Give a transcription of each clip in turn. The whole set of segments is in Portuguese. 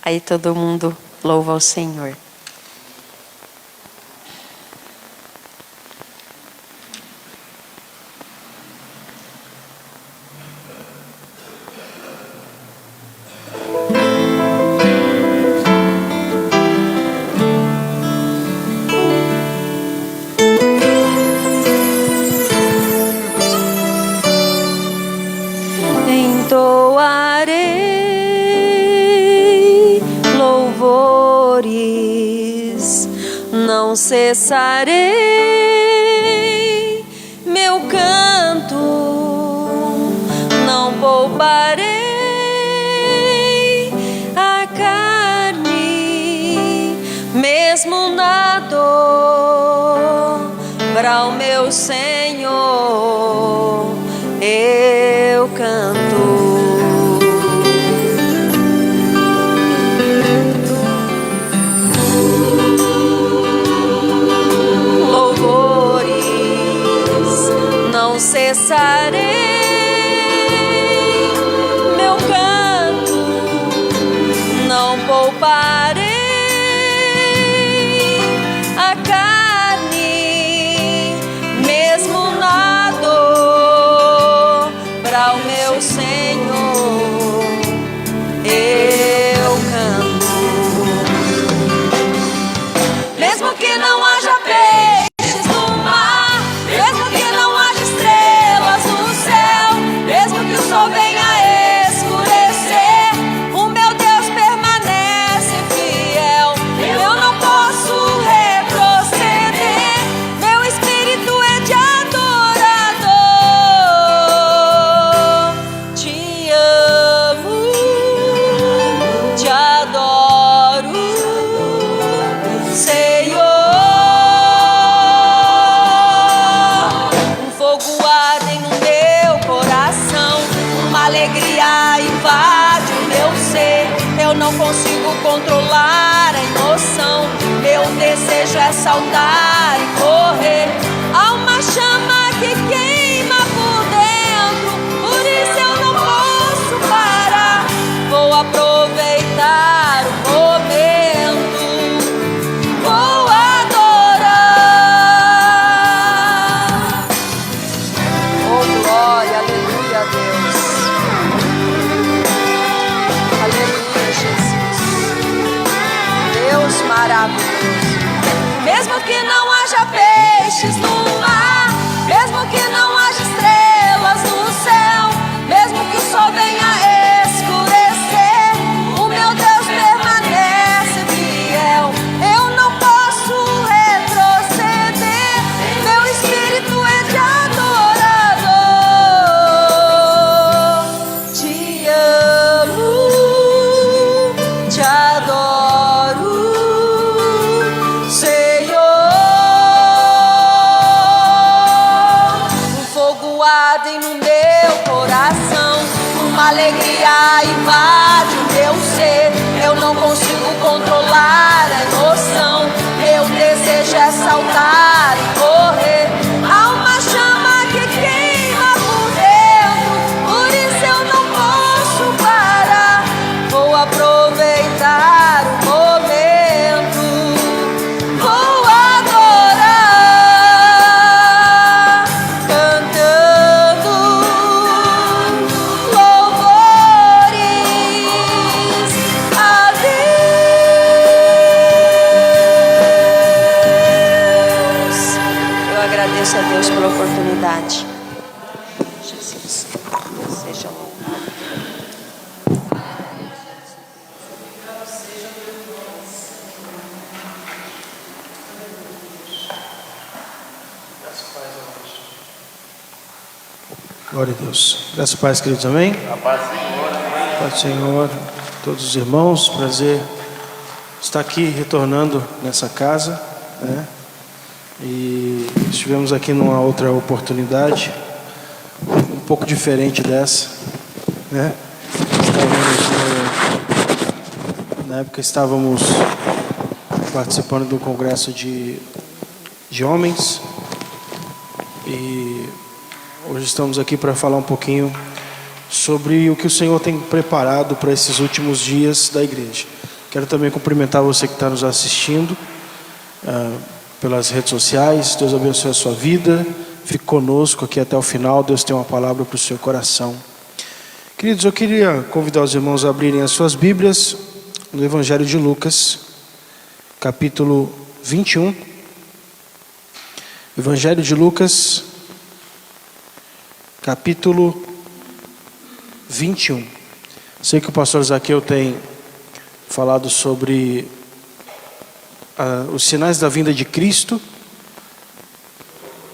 Aí todo mundo louva ao Senhor. Entoarei louvores, não cessarei meu canto, não pouparei a carne, mesmo na dor, para o meu Senhor eu canto. Louvores não cessarei meu canto, não pouparei a carne, mesmo na dor, para o meu Senhor eu canto. Mesmo que não haja peixes no mar, mesmo que não haja estrelas no céu, mesmo que o sol venha escurecer, o meu Deus permanece fiel. Eu não posso retroceder, meu espírito é de adorador. Te amo, te adoro, Senhor. Um fogo arde no meu coração, uma alegria invade o meu ser. Eu não consigo controlar a emoção, meu desejo é saltar e correr. Há uma chama que queima por dentro, por isso eu não posso parar. Vou aproveitar o momento, vou adorar. Oh glória, aleluia, Deus. Aleluia, Jesus. Deus maravilhoso. Mesmo que não haja peixes no mar, mesmo que não haja estrelas no céu, mesmo que o sol venha escurecer, o meu Deus permanece fiel. Eu não posso retroceder, meu espírito é de adorador. Te amo, te adoro, Senhor. Um fogo arde no meu coração, uma alegria invade o meu ser. Eu não consigo controlar a emoção, meu desejo é saltar e correr. Há uma chama que queima por dentro, por isso eu não posso parar. Vou aproveitar o momento, vou adorar, cantando louvores a Deus. Eu agradeço a Deus pela oportunidade. Jesus, seja louvado. Glória a Deus. Graças a paz, queridos, amém? A paz do Senhor, todos os irmãos, prazer estar aqui retornando nessa casa, né? E estivemos aqui numa outra oportunidade, um pouco diferente dessa, né? Na época estávamos participando do congresso de homens, e hoje estamos aqui para falar um pouquinho sobre o que o Senhor tem preparado para esses últimos dias da igreja. Quero também cumprimentar você que está nos assistindo pelas redes sociais. Deus abençoe a sua vida. Fique conosco aqui até o final. Deus tem uma palavra para o seu coração. Queridos, eu queria convidar os irmãos a abrirem as suas Bíblias no Evangelho de Lucas, capítulo 21. Evangelho de Lucas, capítulo 21. Sei que o pastor Zaqueu tem falado sobre os sinais da vinda de Cristo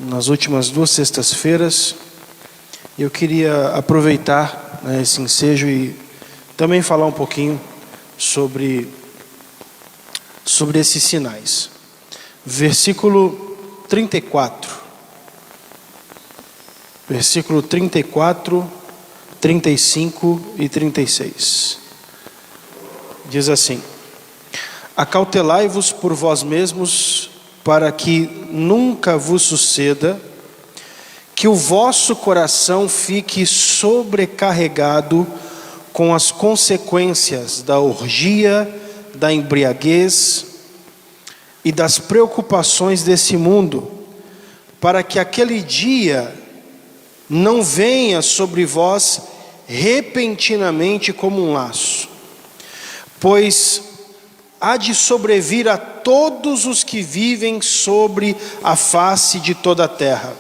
nas últimas 2 sextas-feiras. Eu queria aproveitar esse ensejo e também falar um pouquinho sobre esses sinais. Versículo 34. Versículo 34, 35 e 36. Diz assim: acautelai-vos por vós mesmos, para que nunca vos suceda que o vosso coração fique sobrecarregado com as consequências da orgia, da embriaguez e das preocupações desse mundo, para que aquele dia não venha sobre vós repentinamente como um laço. Pois há de sobrevir a todos os que vivem sobre a face de toda a terra.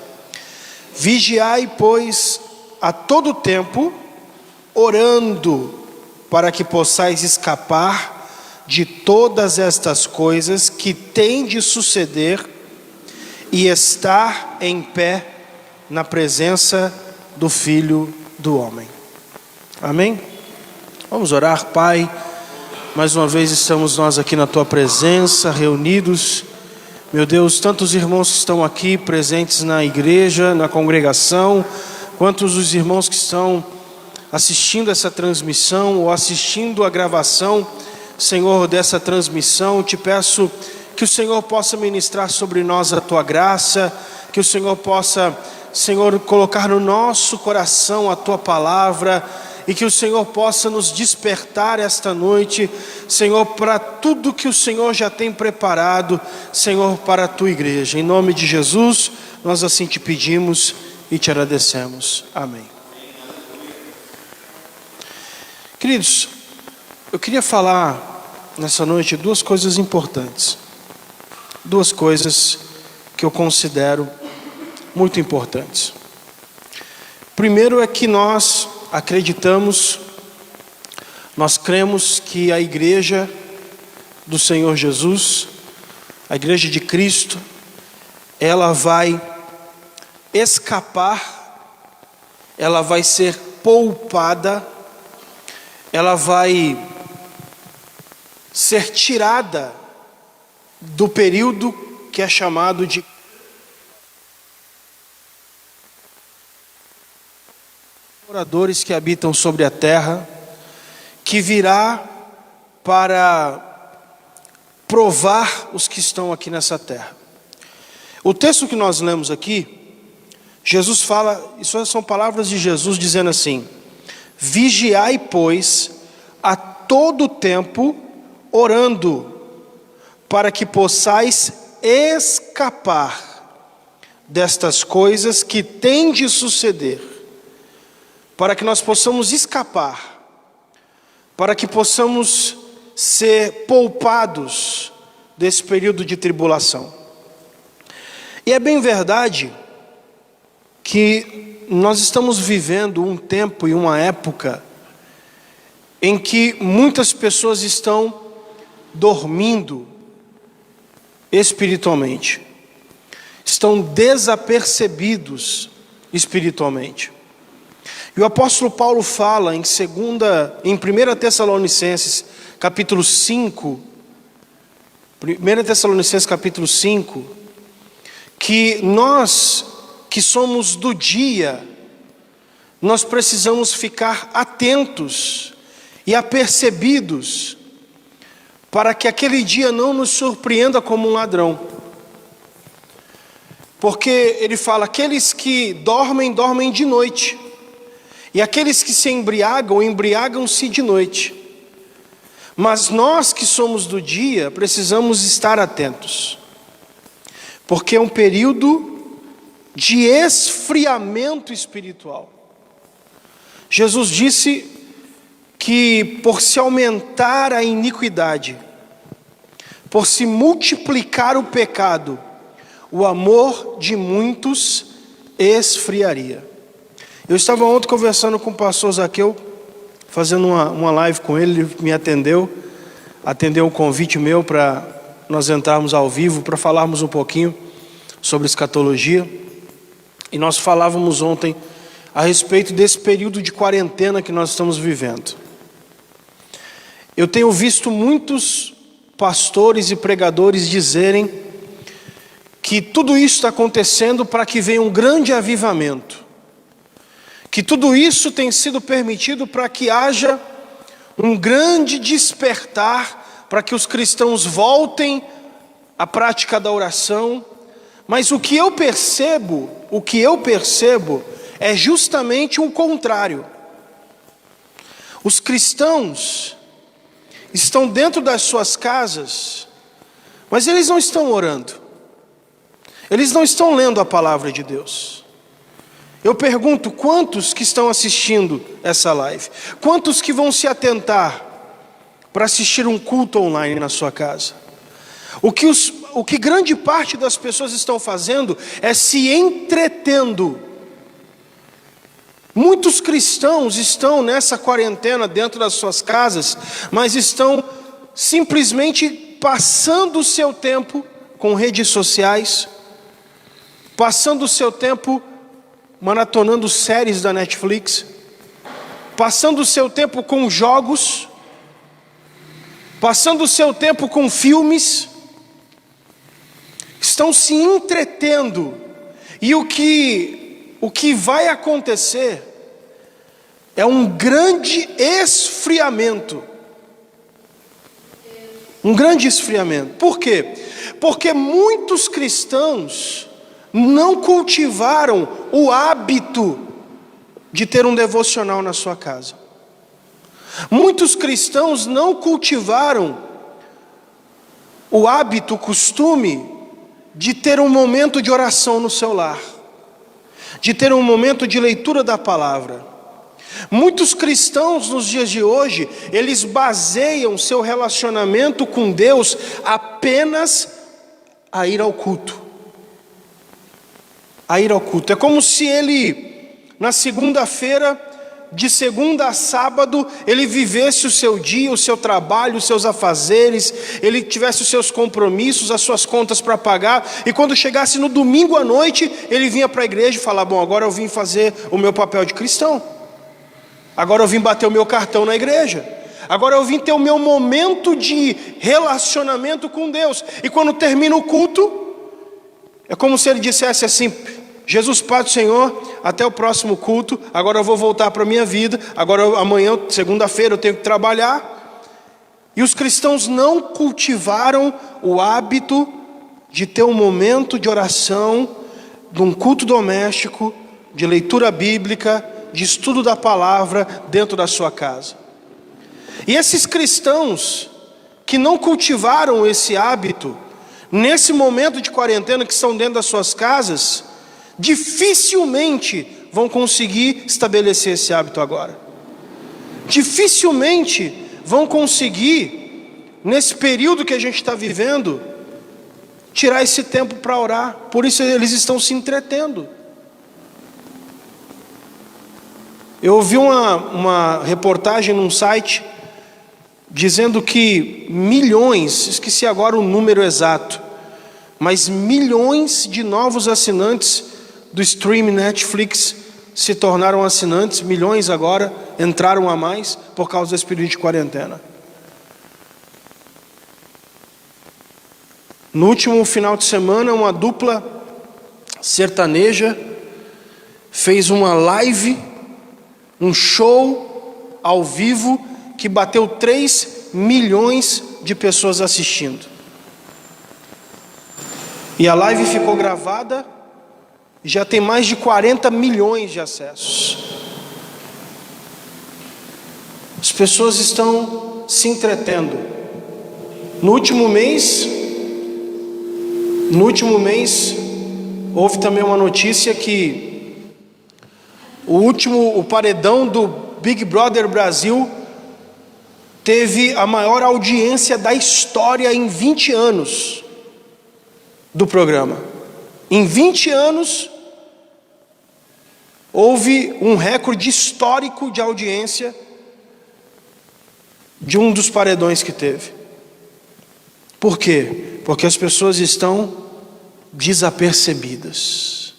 Vigiai, pois, a todo tempo, orando, para que possais escapar de todas estas coisas que têm de suceder e estar em pé na presença do Filho do Homem. Amém? Vamos orar. Pai, mais uma vez estamos nós aqui na Tua presença, reunidos. Meu Deus, tantos irmãos que estão aqui presentes na igreja, na congregação, quantos os irmãos que estão assistindo essa transmissão ou assistindo a gravação, Senhor, dessa transmissão. Te peço que o Senhor possa ministrar sobre nós a Tua graça, que o Senhor possa, Senhor, colocar no nosso coração a Tua palavra, e que o Senhor possa nos despertar esta noite, Senhor, para tudo que o Senhor já tem preparado, Senhor, para a Tua igreja. Em nome de Jesus, nós assim te pedimos e te agradecemos. Amém. Queridos, eu queria falar nessa noite 2 coisas importantes. 2 coisas que eu considero muito importantes. Primeiro é que nós acreditamos, nós cremos que a igreja do Senhor Jesus, a igreja de Cristo, ela vai escapar, ela vai ser poupada, ela vai ser tirada do período que é chamado de moradores que habitam sobre a terra, que virá para provar os que estão aqui nessa terra. O texto que nós lemos aqui, Jesus fala, isso são palavras de Jesus dizendo assim: vigiai, pois, a todo tempo, orando, para que possais escapar destas coisas que têm de suceder, para que nós possamos escapar, para que possamos ser poupados desse período de tribulação. E é bem verdade que nós estamos vivendo um tempo e uma época em que muitas pessoas estão dormindo espiritualmente, estão desapercebidos espiritualmente. E o apóstolo Paulo fala em 1 Tessalonicenses capítulo 5, 1 Tessalonicenses capítulo 5, que nós que somos do dia, nós precisamos ficar atentos e apercebidos, para que aquele dia não nos surpreenda como um ladrão. Porque ele fala, aqueles que dormem, dormem de noite. E aqueles que se embriagam, embriagam-se de noite. Mas nós que somos do dia precisamos estar atentos, porque é um período de esfriamento espiritual. Jesus disse que por se aumentar a iniquidade, por se multiplicar o pecado, o amor de muitos esfriaria. Eu estava ontem conversando com o pastor Zaqueu, fazendo uma live com ele, ele me atendeu um convite meu para nós entrarmos ao vivo, para falarmos um pouquinho sobre escatologia. E nós falávamos ontem a respeito desse período de quarentena que nós estamos vivendo. Eu tenho visto muitos pastores e pregadores dizerem que tudo isso está acontecendo para que venha um grande avivamento, que tudo isso tem sido permitido para que haja um grande despertar, para que os cristãos voltem à prática da oração. Mas o que eu percebo é justamente o contrário. Os cristãos estão dentro das suas casas, mas eles não estão orando, eles não estão lendo a palavra de Deus. Eu pergunto, quantos que estão assistindo essa live? Quantos que vão se atentar para assistir um culto online na sua casa? O que grande parte das pessoas estão fazendo é se entretendo. Muitos cristãos estão nessa quarentena dentro das suas casas, mas estão simplesmente passando o seu tempo com redes sociais, passando o seu tempo maratonando séries da Netflix, passando o seu tempo com jogos, passando o seu tempo com filmes, estão se entretendo. E o que vai acontecer é um grande esfriamento. Um grande esfriamento. Por quê? Porque muitos cristãos não cultivaram o hábito de ter um devocional na sua casa. Muitos cristãos não cultivaram o hábito, o costume de ter um momento de oração no seu lar, de ter um momento de leitura da palavra. Muitos cristãos nos dias de hoje, eles baseiam seu relacionamento com Deus apenas a ir ao culto. A ir ao culto. É como se ele, na segunda-feira, de segunda a sábado, ele vivesse o seu dia, o seu trabalho, os seus afazeres, ele tivesse os seus compromissos, as suas contas para pagar, e quando chegasse no domingo à noite, ele vinha para a igreja e falava: bom, agora eu vim fazer o meu papel de cristão, agora eu vim bater o meu cartão na igreja, agora eu vim ter o meu momento de relacionamento com Deus. E quando termina o culto, é como se ele dissesse assim: Jesus, Pai do Senhor, até o próximo culto, agora eu vou voltar para a minha vida, agora amanhã, segunda-feira, eu tenho que trabalhar. E os cristãos não cultivaram o hábito de ter um momento de oração, de um culto doméstico, de leitura bíblica, de estudo da palavra dentro da sua casa. E esses cristãos que não cultivaram esse hábito, nesse momento de quarentena, que estão dentro das suas casas, dificilmente vão conseguir estabelecer esse hábito agora. Dificilmente vão conseguir, nesse período que a gente está vivendo, tirar esse tempo para orar. Por isso eles estão se entretendo. Eu ouvi uma reportagem num site dizendo que milhões, esqueci agora o número exato, mas milhões de novos assinantes do stream Netflix se tornaram assinantes, milhões agora entraram a mais por causa desse período de quarentena. No último final de semana, uma dupla sertaneja fez uma live, um show ao vivo que bateu 3 milhões de pessoas assistindo. E a live ficou gravada e já tem mais de 40 milhões de acessos. As pessoas estão se entretendo. No último mês, houve também uma notícia que o paredão do Big Brother Brasil teve a maior audiência da história em 20 anos do programa. Em 20 anos, houve um recorde histórico de audiência de um dos paredões que teve. Por quê? Porque as pessoas estão desapercebidas.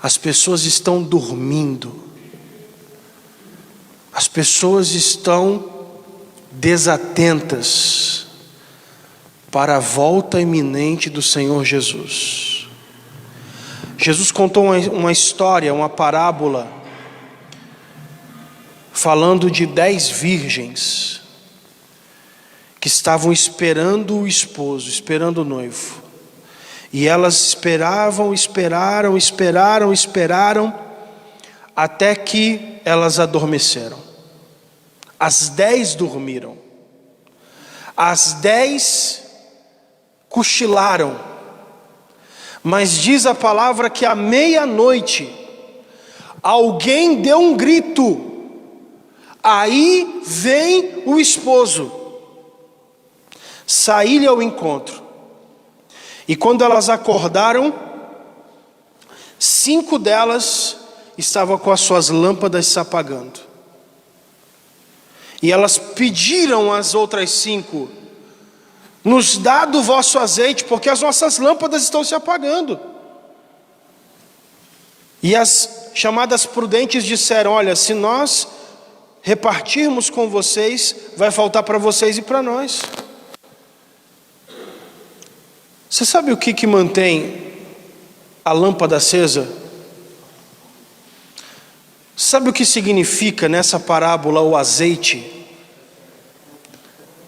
As pessoas estão dormindo. As pessoas estão desatentas para a volta iminente do Senhor Jesus. Jesus contou uma história, uma parábola, falando de 10 virgens que estavam esperando o esposo, esperando o noivo. E elas esperaram, até que elas adormeceram. As 10 dormiram. As 10 cochilaram. Mas diz a palavra que à meia-noite, alguém deu um grito. Aí vem o esposo. Saí-lhe ao encontro. E quando elas acordaram, 5 delas estavam com as suas lâmpadas se apagando. E elas pediram às outras 5: nos dá do vosso azeite, porque as nossas lâmpadas estão se apagando. E as chamadas prudentes disseram: olha, se nós repartirmos com vocês, vai faltar para vocês e para nós. Você sabe o que mantém a lâmpada acesa? Sabe o que significa nessa parábola o azeite?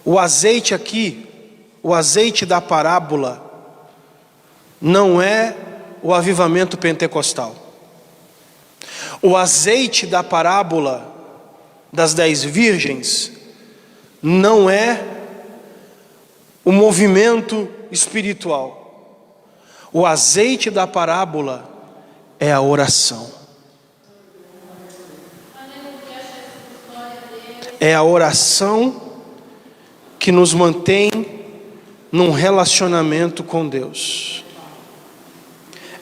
O azeite aqui, o azeite da parábola, não é o avivamento pentecostal. O azeite da parábola das 10 virgens não é o movimento espiritual. O azeite da parábola é a oração. É a oração que nos mantém num relacionamento com Deus.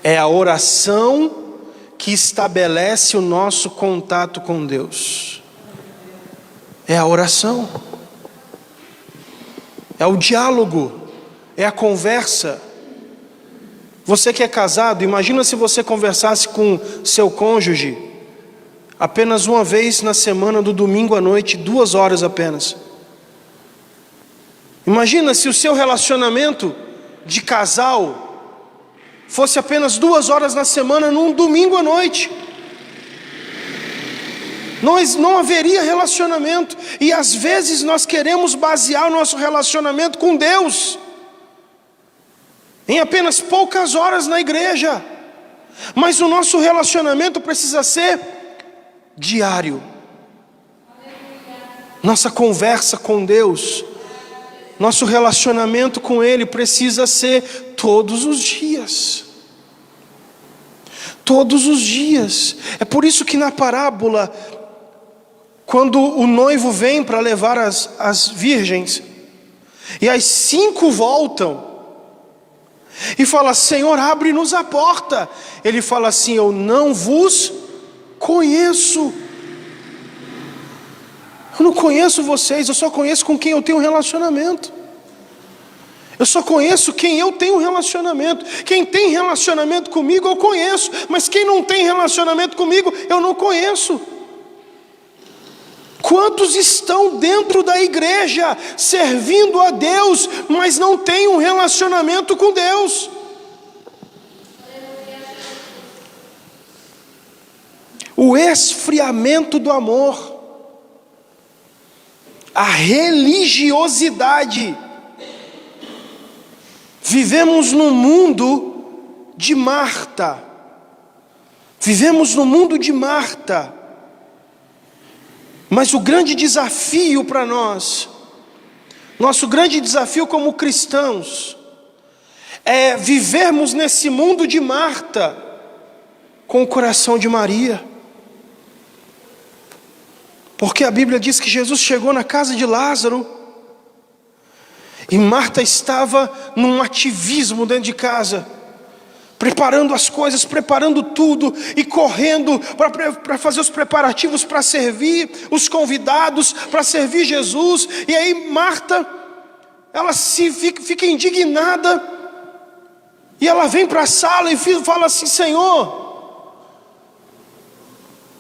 É a oração que estabelece o nosso contato com Deus. É a oração. É o diálogo. É a conversa. Você que é casado, imagina se você conversasse com seu cônjuge apenas uma vez na semana, do domingo à noite, 2 horas apenas. Imagina se o seu relacionamento de casal fosse apenas 2 horas na semana, num domingo à noite. Não haveria relacionamento. E às vezes nós queremos basear o nosso relacionamento com Deus em apenas poucas horas na igreja. Mas o nosso relacionamento precisa ser diário. Nossa conversa com Deus, nosso relacionamento com Ele precisa ser todos os dias. Todos os dias. É por isso que na parábola, quando o noivo vem para levar as virgens, e as 5 voltam, e fala: Senhor, abre-nos a porta. Ele fala assim: eu não vos conheço. Eu não conheço vocês, eu só conheço com quem eu tenho relacionamento. Eu só conheço quem eu tenho relacionamento. Quem tem relacionamento comigo eu conheço, mas quem não tem relacionamento comigo eu não conheço. Quantos estão dentro da igreja, servindo a Deus, mas não têm um relacionamento com Deus? O esfriamento do amor, a religiosidade. Vivemos num mundo de Marta. Vivemos no mundo de Marta. Mas o grande desafio para nós, nosso grande desafio como cristãos, é vivermos nesse mundo de Marta com o coração de Maria. Porque a Bíblia diz que Jesus chegou na casa de Lázaro e Marta estava num ativismo dentro de casa, preparando as coisas, preparando tudo e correndo para fazer os preparativos para servir os convidados, para servir Jesus. E aí Marta, ela fica indignada e ela vem para a sala e fala assim: Senhor,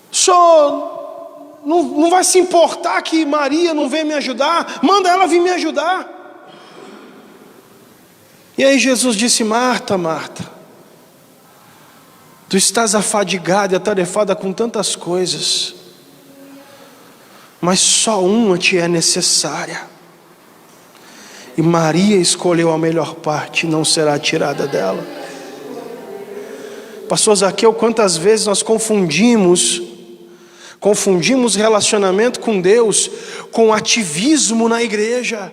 o Senhor não vai se importar que Maria não vem me ajudar? Manda ela vir me ajudar. E aí Jesus disse: Marta, Marta, tu estás afadigada e atarefada com tantas coisas, mas só uma te é necessária. E Maria escolheu a melhor parte, não será tirada dela. Pastor Zaqueu, quantas vezes nós confundimos relacionamento com Deus com ativismo na igreja.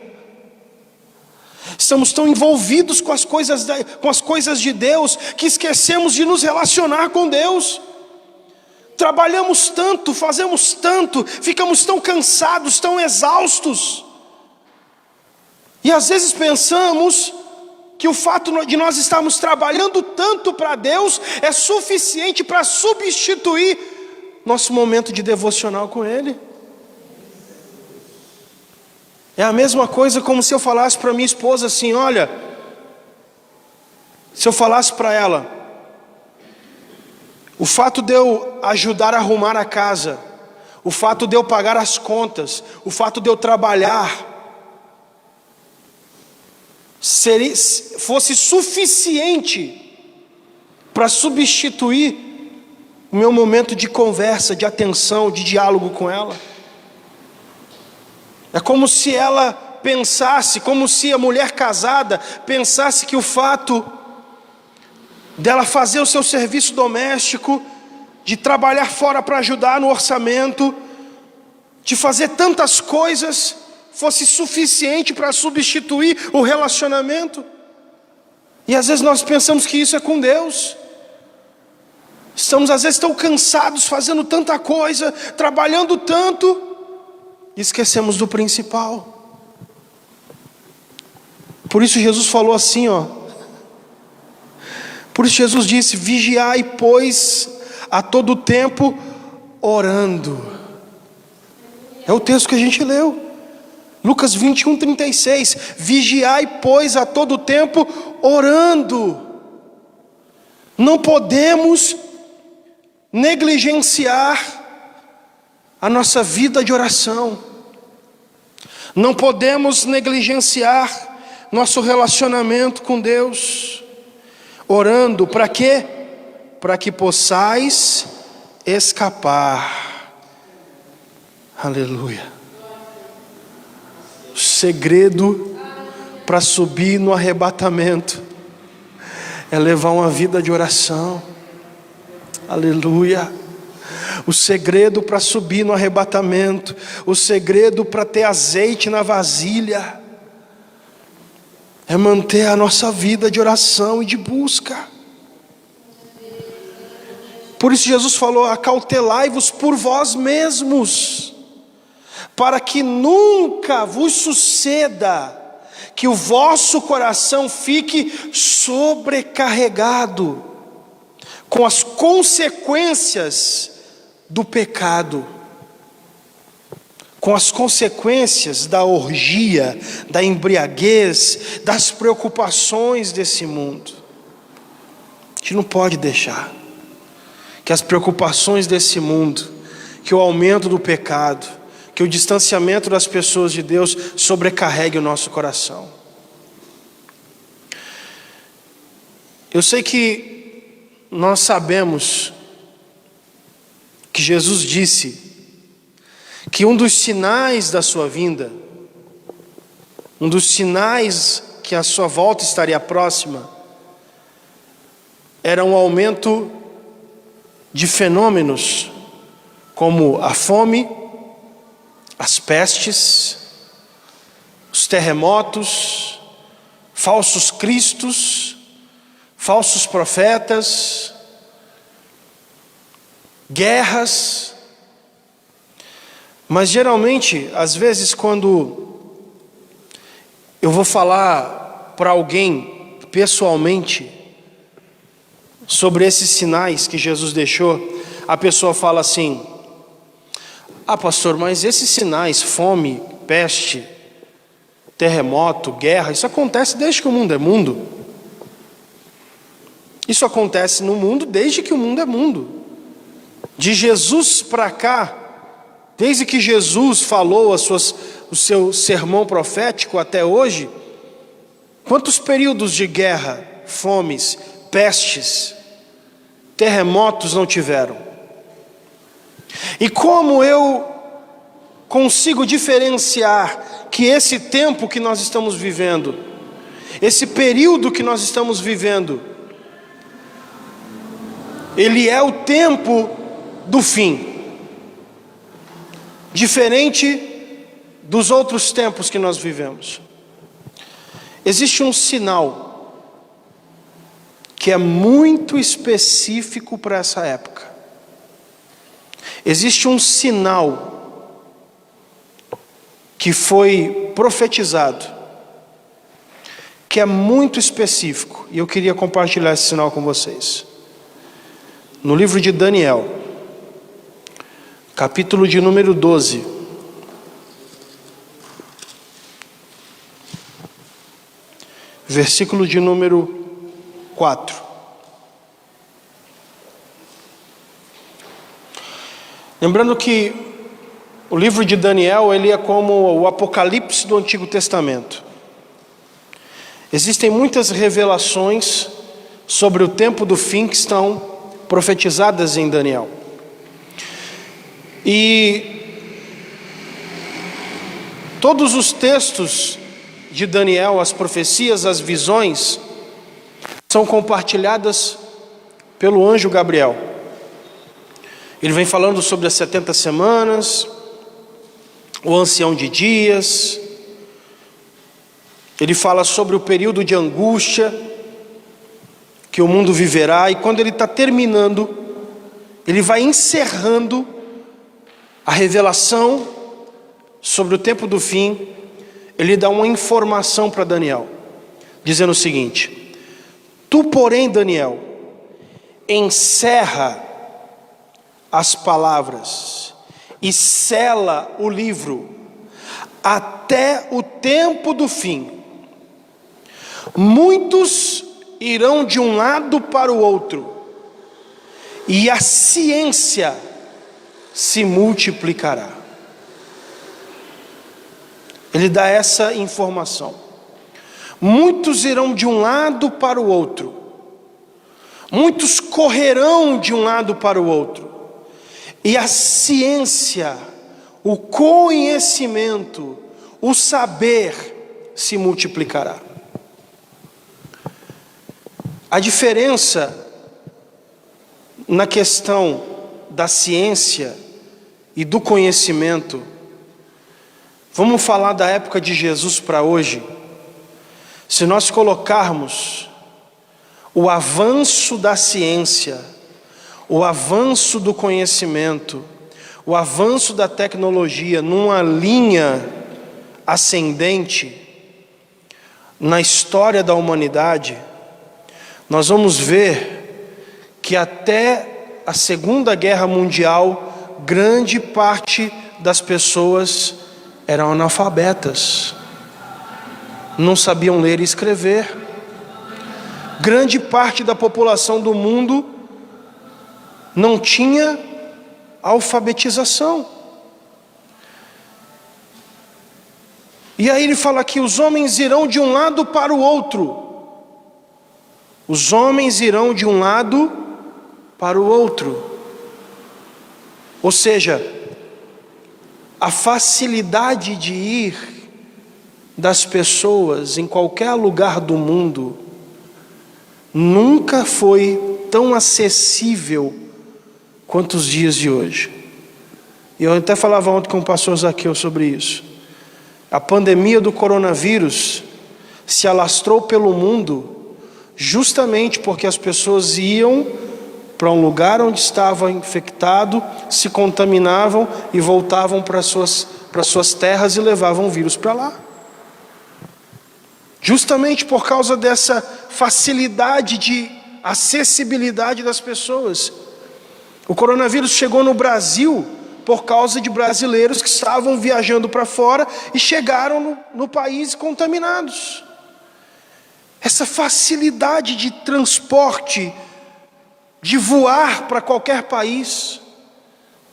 Estamos tão envolvidos com as coisas de Deus que esquecemos de nos relacionar com Deus. Trabalhamos tanto, fazemos tanto, ficamos tão cansados, tão exaustos. E às vezes pensamos que o fato de nós estarmos trabalhando tanto para Deus é suficiente para substituir nosso momento de devocional com Ele. É a mesma coisa como se eu falasse para minha esposa assim: olha, se eu falasse para ela, o fato de eu ajudar a arrumar a casa, o fato de eu pagar as contas, o fato de eu trabalhar, fosse suficiente para substituir o meu momento de conversa, de atenção, de diálogo com ela. É como se ela pensasse, como se a mulher casada pensasse que o fato dela fazer o seu serviço doméstico, de trabalhar fora para ajudar no orçamento, de fazer tantas coisas, fosse suficiente para substituir o relacionamento. E às vezes nós pensamos que isso é com Deus. Estamos às vezes tão cansados, fazendo tanta coisa, trabalhando tanto, e esquecemos do principal. Por isso Jesus falou assim, por isso Jesus disse: vigiai, pois, a todo tempo orando. É o texto que a gente leu, Lucas 21:36. Vigiai, pois, a todo tempo orando. Não podemos negligenciar a nossa vida de oração. Não podemos negligenciar nosso relacionamento com Deus. Orando para quê? Para que possais escapar. Aleluia. O segredo para subir no arrebatamento é levar uma vida de oração. Aleluia. O segredo para subir no arrebatamento, o segredo para ter azeite na vasilha, é manter a nossa vida de oração e de busca. Por isso Jesus falou: acautelai-vos por vós mesmos, para que nunca vos suceda que o vosso coração fique sobrecarregado com as consequências do pecado, com as consequências da orgia, da embriaguez, das preocupações desse mundo. A gente não pode deixar que as preocupações desse mundo, que o aumento do pecado, que o distanciamento das pessoas de Deus sobrecarregue o nosso coração. Eu sei que nós sabemos que Jesus disse que um dos sinais da sua vinda, um dos sinais que a sua volta estaria próxima, era um aumento de fenômenos como a fome, as pestes, os terremotos, falsos cristos, falsos profetas, guerras. Mas geralmente, às vezes, quando eu vou falar para alguém pessoalmente sobre esses sinais que Jesus deixou, a pessoa fala assim: ah, pastor, mas esses sinais, fome, peste, terremoto, guerra, isso acontece desde que o mundo é mundo. Isso acontece no mundo desde que o mundo é mundo. De Jesus para cá, desde que Jesus falou o seu sermão profético até hoje, quantos períodos de guerra, fomes, pestes, terremotos não tiveram? E como eu consigo diferenciar que esse tempo que nós estamos vivendo, esse período que nós estamos vivendo, ele é o tempo do fim, diferente dos outros tempos que nós vivemos? Existe um sinal que é muito específico para essa época. Existe um sinal que foi profetizado, que é muito específico, e eu queria compartilhar esse sinal com vocês. No livro de Daniel, capítulo de número 12, versículo de número 4. Lembrando que o livro de Daniel, ele é como o Apocalipse do Antigo Testamento. Existem muitas revelações sobre o tempo do fim que estão profetizadas em Daniel. E todos os textos de Daniel, as profecias, as visões, são compartilhadas pelo anjo Gabriel. Ele vem falando sobre as 70 semanas, o ancião de dias. Ele fala sobre o período de angústia que o mundo viverá. E quando ele está terminando, ele vai encerrando a revelação sobre o tempo do fim. Ele dá uma informação para Daniel, dizendo o seguinte: tu, porém, Daniel, encerra as palavras e sela o livro até o tempo do fim. Muitos irão de um lado para o outro, e a ciência se multiplicará. Ele dá essa informação. Muitos irão de um lado para o outro, muitos correrão de um lado para o outro, e a ciência, o conhecimento, o saber se multiplicará. A diferença na questão da ciência e do conhecimento, vamos falar da época de Jesus para hoje. Se nós colocarmos o avanço da ciência, o avanço do conhecimento, o avanço da tecnologia numa linha ascendente na história da humanidade, nós vamos ver que até a Segunda Guerra Mundial, grande parte das pessoas eram analfabetas, não sabiam ler e escrever. Grande parte da população do mundo não tinha alfabetização. E aí ele fala que os homens irão de um lado para o outro. Os homens irão de um lado para o outro. Ou seja, a facilidade de ir das pessoas em qualquer lugar do mundo nunca foi tão acessível quanto os dias de hoje. E eu até falava ontem com o pastor Zaqueu sobre isso. A pandemia do coronavírus se alastrou pelo mundo justamente porque as pessoas iam para um lugar onde estava infectado, se contaminavam e voltavam para suas terras e levavam o vírus para lá. Justamente por causa dessa facilidade de acessibilidade das pessoas. O coronavírus chegou no Brasil por causa de brasileiros que estavam viajando para fora e chegaram no país contaminados. Essa facilidade de transporte, de voar para qualquer país,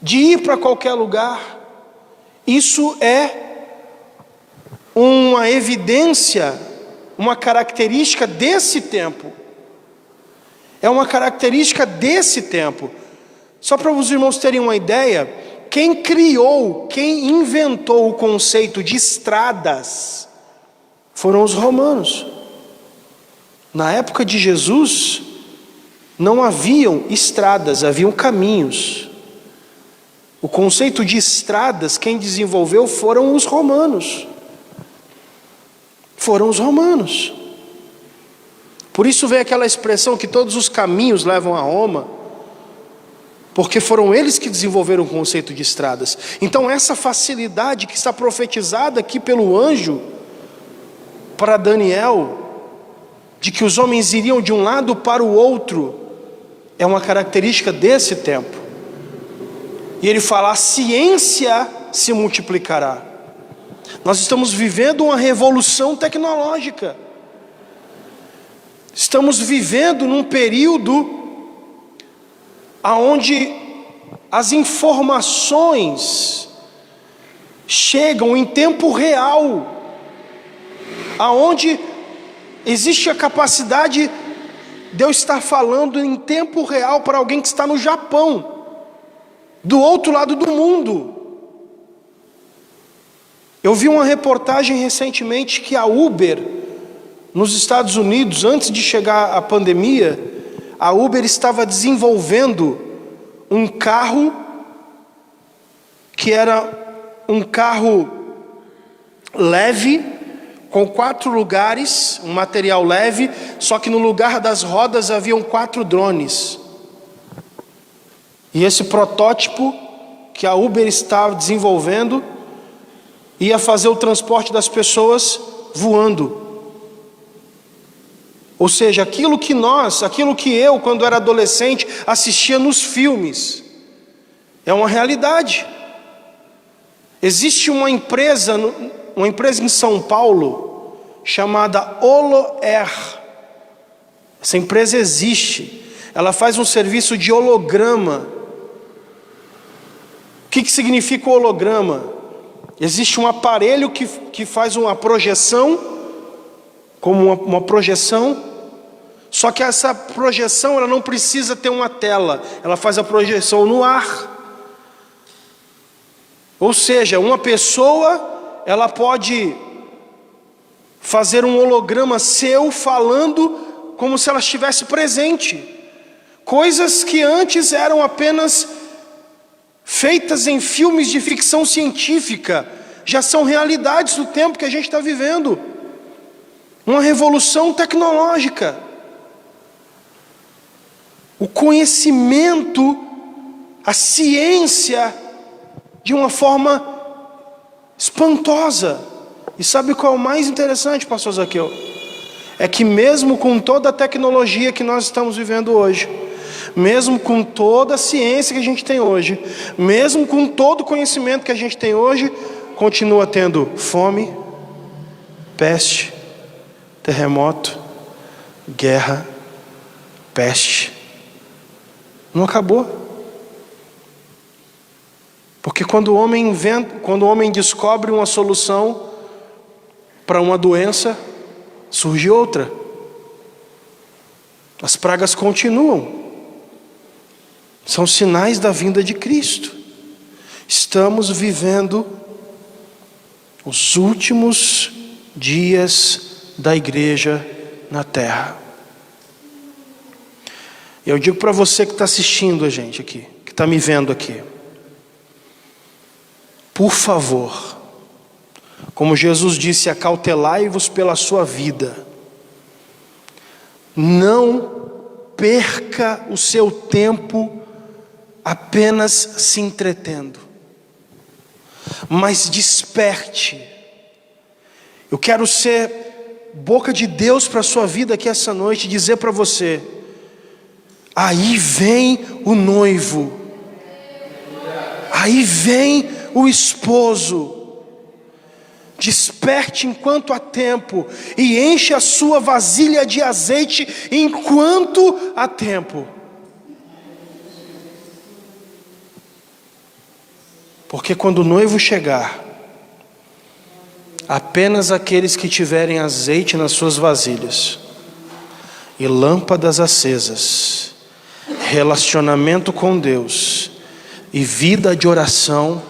de ir para qualquer lugar, isso é uma evidência, uma característica desse tempo. É uma característica desse tempo. Só para os irmãos terem uma ideia, quem inventou o conceito de estradas foram os romanos. Na época de Jesus, não haviam estradas, haviam caminhos. O conceito de estradas, quem desenvolveu foram os romanos. Foram os romanos. Por isso vem aquela expressão que todos os caminhos levam a Roma, porque foram eles que desenvolveram o conceito de estradas. Então essa facilidade que está profetizada aqui pelo anjo para Daniel, de que os homens iriam de um lado para o outro, é uma característica desse tempo. E ele fala: a ciência se multiplicará. Nós estamos vivendo uma revolução tecnológica. Estamos vivendo num período onde as informações chegam em tempo real, aonde existe a capacidade de eu estar falando em tempo real para alguém que está no Japão, do outro lado do mundo. Eu vi uma reportagem recentemente que a Uber, nos Estados Unidos, antes de chegar a pandemia, a Uber estava desenvolvendo um carro que era um carro leve, com 4 lugares, um material leve, só que no lugar das rodas haviam 4 drones. E esse protótipo que a Uber estava desenvolvendo ia fazer o transporte das pessoas voando. Ou seja, aquilo que eu, quando era adolescente, assistia nos filmes, é uma realidade. Existe uma empresa em São Paulo, chamada Holoair. Essa empresa existe. Ela faz um serviço de holograma. O que significa o holograma? Existe um aparelho que faz uma projeção, como uma projeção, só que essa projeção ela não precisa ter uma tela, ela faz a projeção no ar. Ou seja, uma pessoa, ela pode fazer um holograma seu falando como se ela estivesse presente. Coisas que antes eram apenas feitas em filmes de ficção científica, já são realidades do tempo que a gente está vivendo. Uma revolução tecnológica. O conhecimento, a ciência, de uma forma espantosa. E sabe qual é o mais interessante, pastor Zaqueu? É que mesmo com toda a tecnologia que nós estamos vivendo hoje, mesmo com toda a ciência que a gente tem hoje, mesmo com todo o conhecimento que a gente tem hoje, continua tendo fome, peste, terremoto, guerra, peste. Não acabou. Porque quando o homem descobre uma solução para uma doença, surge outra. As pragas continuam. São sinais da vinda de Cristo. Estamos vivendo os últimos dias da igreja na terra. Eu digo para você que está assistindo a gente aqui, que está me vendo aqui, por favor, como Jesus disse, acautelai-vos pela sua vida. Não perca o seu tempo apenas se entretendo, mas desperte. Eu quero ser boca de Deus para a sua vida aqui essa noite e dizer para você: aí vem o noivo, aí vem o esposo. Desperte enquanto há tempo e enche a sua vasilha de azeite enquanto há tempo. Porque quando o noivo chegar, apenas aqueles que tiverem azeite nas suas vasilhas e lâmpadas acesas, relacionamento com Deus e vida de oração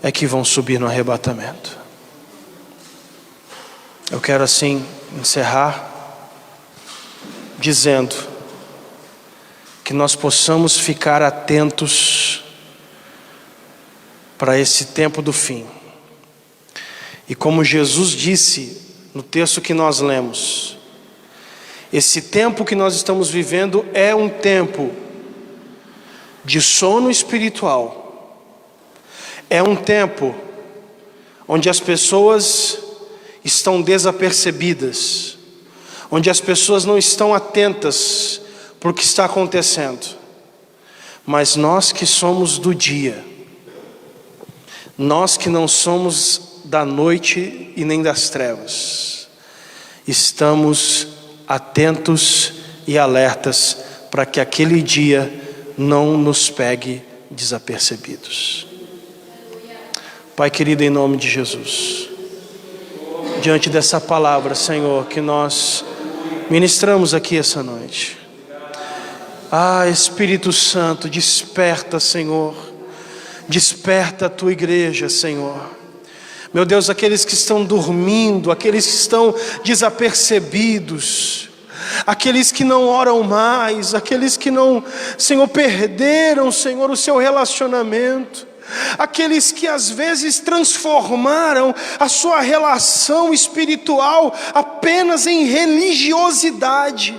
é que vão subir no arrebatamento. Eu quero assim encerrar dizendo que nós possamos ficar atentos para esse tempo do fim. E como Jesus disse no texto que nós lemos, esse tempo que nós estamos vivendo é um tempo de sono espiritual. É um tempo onde as pessoas estão desapercebidas, onde as pessoas não estão atentas para o que está acontecendo. Mas nós que somos do dia, nós que não somos da noite e nem das trevas, estamos atentos e alertas para que aquele dia não nos pegue desapercebidos. Pai querido, em nome de Jesus, diante dessa palavra, Senhor, que nós ministramos aqui essa noite, Espírito Santo, desperta, Senhor, desperta a tua igreja, Senhor. Meu Deus, aqueles que estão dormindo, aqueles que estão desapercebidos, aqueles que não oram mais, aqueles que não, Senhor, perderam, Senhor, o seu relacionamento, aqueles que às vezes transformaram a sua relação espiritual apenas em religiosidade,